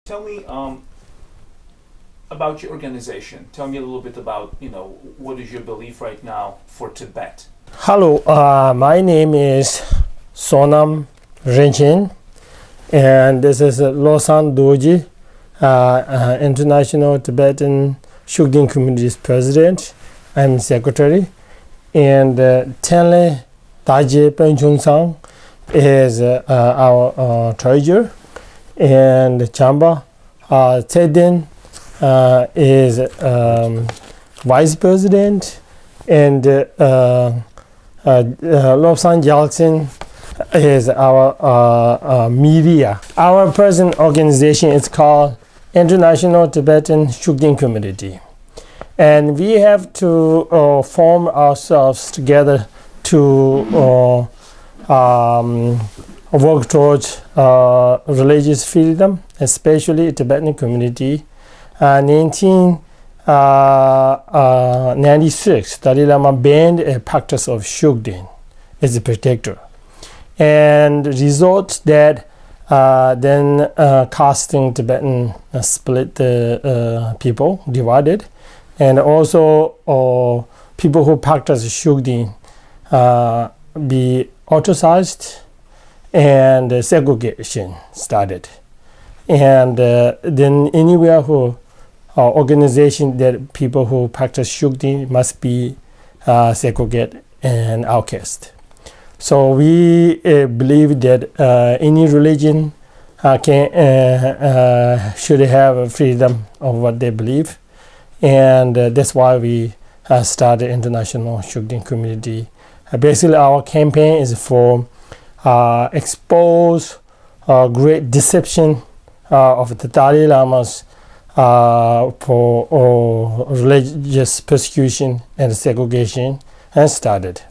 Tell me about your organization. Tell me a little bit about, what is your belief right now for Tibet? Hello, my name is Sonam Rinchen, and this is Losang Doji, International Tibetan Shugden Community's president. I'm secretary, and Tenle Taje Penchung is our treasurer, and Chamba Teden is vice president, and Lobsang Jalsin is our media. Our present organization is called International Tibetan Shugden Community, and we have to form ourselves together to work towards religious freedom, especially Tibetan community. 1996, Dalai Lama banned a practice of Shugden as a protector, and result that then casting Tibetan split the people, divided, and also people who practice Shugden be ostracized, and segregation started. And then anywhere who organization that people who practice Shugden must be segregated and outcast. So we believe that any religion should have freedom of what they believe, and that's why we started International Shugden Community. Basically, our campaign is for expose great deception of the Dalai Lamas for religious persecution and segregation, and started.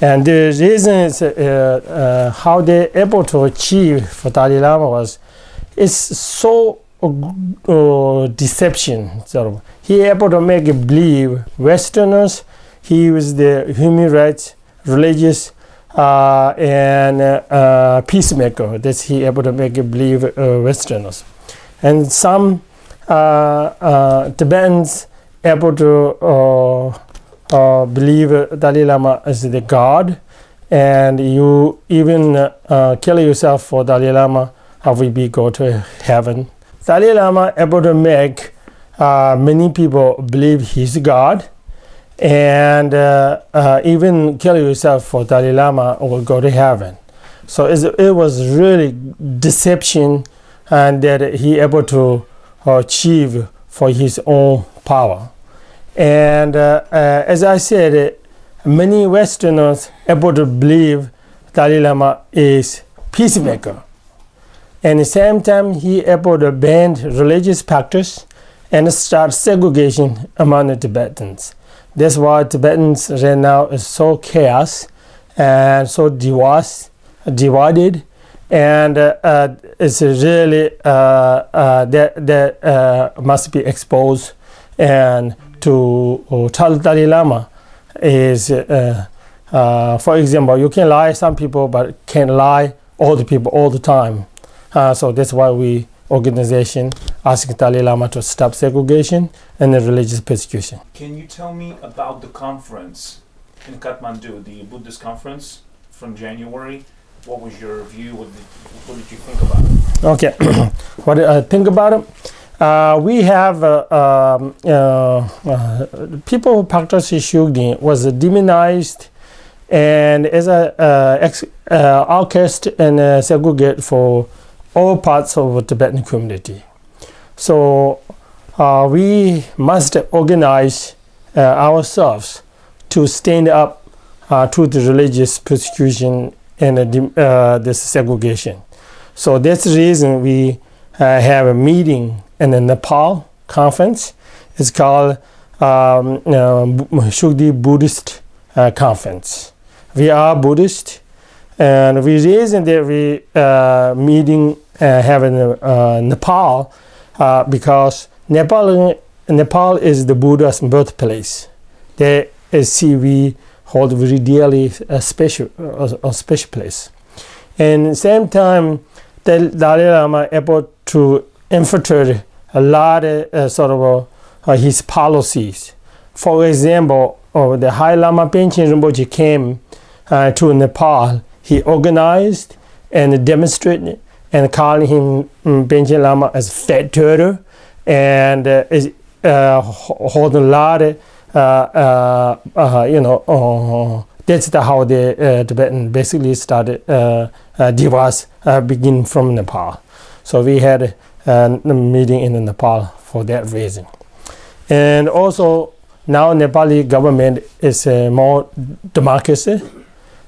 And the reason is how they're able to achieve for Dalai Lama was it's so deception. So he able to make it believe Westerners he was the human rights, religious, and peacemaker. That's he able to make it believe Westerners. And some Tibetans able to believe Dalai Lama as the God, and you even kill yourself for Dalai Lama, how will be go to heaven. Dalai Lama able to make many people believe he's God, and even kill yourself for Dalai Lama will go to heaven. So it was really deception, and that he able to achieve for his own power. And as I said, many Westerners able to believe Dalai Lama is peacemaker. And at the same time, he able to ban religious practice and start segregation among the Tibetans. That's why Tibetans right now is so chaos and so divided, and it's really that must be exposed. And to tell Dalai Lama is, for example, you can lie some people, but can't lie all the people all the time. So that's why we organization asking Dalai Lama to stop segregation and the religious persecution. Can you tell me about the conference in Kathmandu, the Buddhist conference from January? What was your view? What did you think about it? Okay, what did I think about it? We have people who practice Shugden was demonized and as outcast and segregate for all parts of the Tibetan community. So we must organize ourselves to stand up to the religious persecution and this segregation. So that's the reason we have a meeting in the Nepal conference. It's called Shugden Buddhist Conference. We are Buddhist, and the reason that we meeting have in Nepal because Nepal is the Buddha's birthplace. There is we hold very dearly a special place. And at the same time, the Dalai Lama able to infiltrated a lot of sort of his policies. For example, the High Lama Panchen Rinpoche came to Nepal. He organized and demonstrated and called him Panchen Lama as fat turtle, and hold a lot of that's how the Tibetan basically started Divas begin from Nepal. So we had a meeting in Nepal for that reason. And also now Nepali government is more democracy.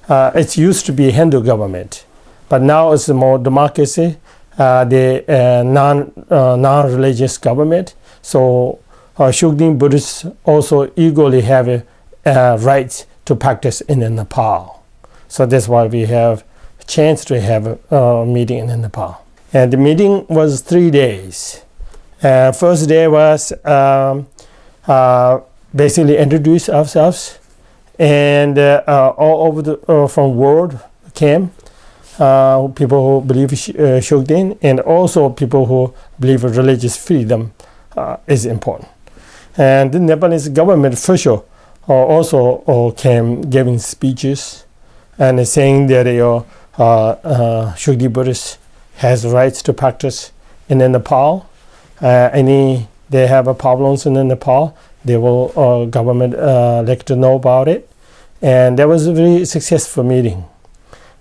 It used to be Hindu government, but now it's more democracy, the non-religious government. So Shugden Buddhists also equally have rights to practice in Nepal. So that's why we have a chance to have a meeting in Nepal. And the meeting was 3 days. First day was basically introduce ourselves, and all over the from world came people who believe Shugden, and also people who believe religious freedom is important. And the Nepalese government official also came giving speeches and saying that Shugden Buddhists has rights to practice in Nepal. They have problems in Nepal, they will government like to know about it. And that was a very successful meeting.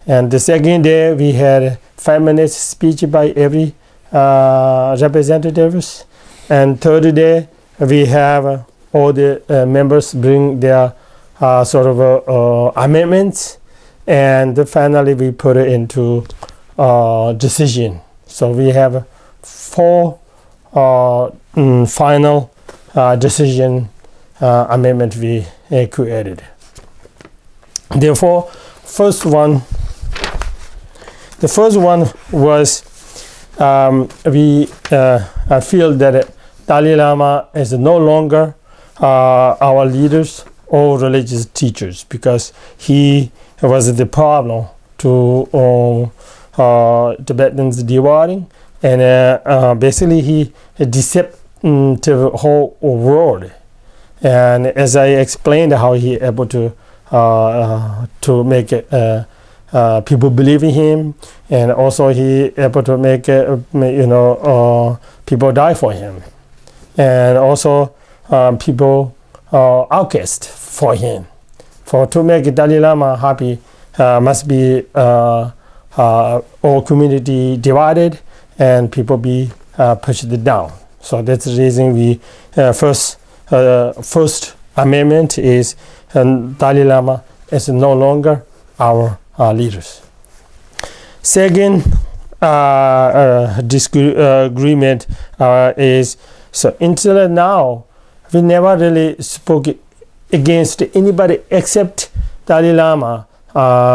And the second day we had 5 minutes speech by every representatives. And third day we have all the members bring their sort of amendments, and finally we put it into decision. So we have 4 final decision amendment we created. Therefore, the first one was we feel that Dalai Lama is no longer our leaders or religious teachers, because he was the problem to Tibetans devoting, and basically he deceived the whole world. And as I explained how he able to make people believe in him, and also he able to make people die for him, and also people outcast for him. For to make Dalai Lama happy, must be all community divided and people be pushed down. So that's the reason we first amendment is Dalai Lama is no longer our leaders. Second disagreement is, so until now we never really spoke against anybody except Dalai Lama.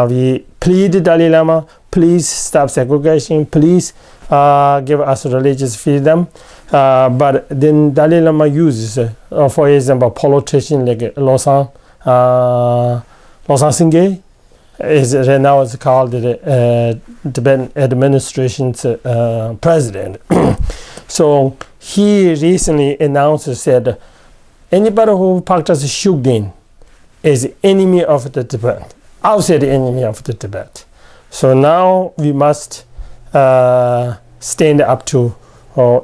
We plead Dalai Lama, please stop segregation, please give us religious freedom. But then Dalai Lama uses, for example, politician like Losang Singye, is right now it's called the Tibetan administration's president. So he recently announced, said, anybody who practices Shugden is enemy of the Tibet, outside enemy of the Tibet. So now we must stand up to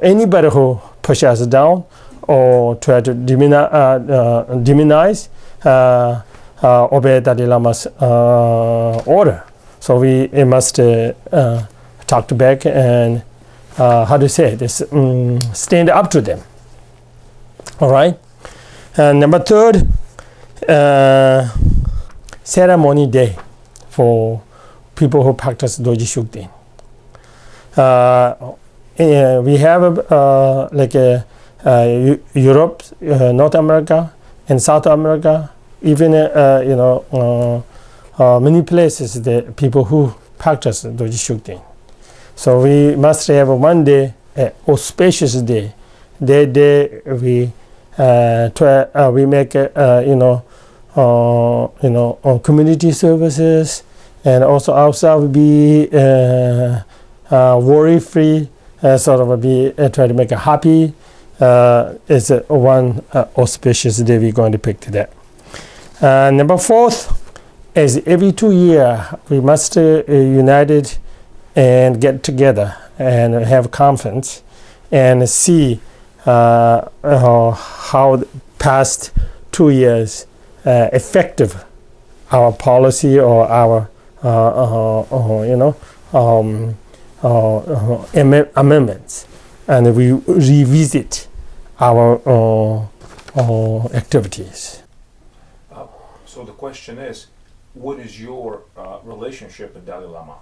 anybody who pushes us down or try to demonize, obey Dalai Lama's order. So we must talk back and how to say this, stand up to them. All right. And number third, ceremony day for people who practice Doji Shugden. We have Europe, North America, and South America, even many places the people who practice Doji Shugden. So we must have one day, auspicious day. That day we we make community services, and also ourselves be worry free, sort of try to make it happy. Is one auspicious day we're going to pick today. Number 4th is every 2 years we must united and get together and have conference and see how the past 2 years effective our policy or our amendments, and we revisit our activities. So the question is, what is your relationship with Dalai Lama?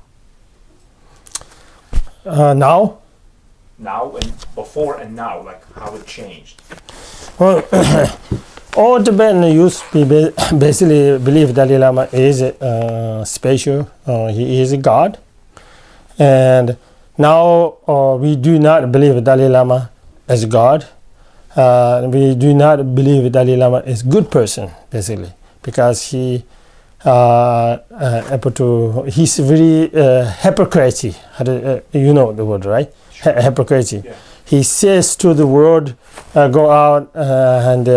Now, And before and now, like how it changed? well, all Tibetan youth basically believe Dalai Lama is special. He is a god. And now we do not believe Dalai Lama as God. We do not believe Dalai Lama is good person, basically, because he's very hypocrisy. You know the word, right? Sure. Hypocrisy. Yeah. He says to the world, go out and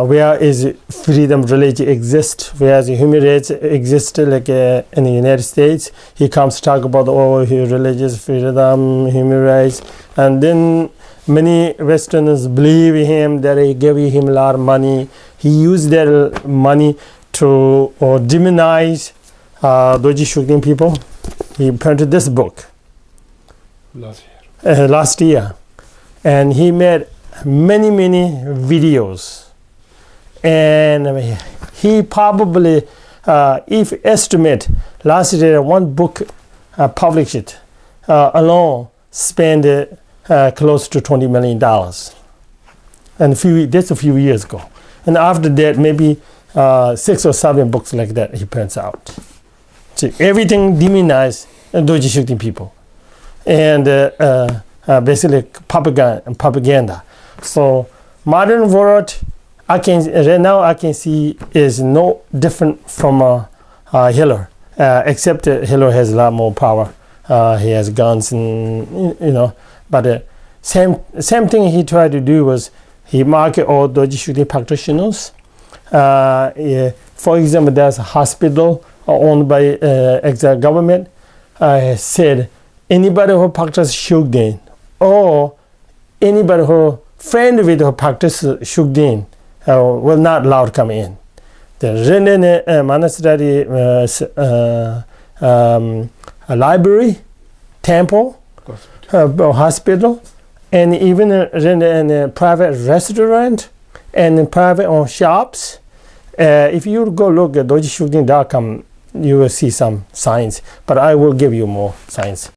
where is freedom religion exist, where the human rights exist, like in the United States. He comes to talk about religious freedom, human rights, and then many Westerners believe him that he gave him a lot of money. He used that money to demonize Doji Shugden people. He printed this book last year, and he made many videos, and he probably if estimate last year one book published alone spent close to $20 million, and that's a few years ago. And after that, maybe 6 or 7 books like that he prints out. So everything demonized Doji Shugden people, and basically propaganda. So modern world, right now I can see is no different from Hitler, except Hitler has a lot more power. He has guns, and but same thing he tried to do was he market all Doji Shugden practitioners. For example, there's a hospital owned by exile government. Said anybody who practices Shugden or anybody who friend with who practices Shugden will not allowed to come in. The Rinne monastery, a library, temple, hospital, and even in a private restaurant and in private shops. If you go look at dojishugden.com, you will see some signs, but I will give you more signs.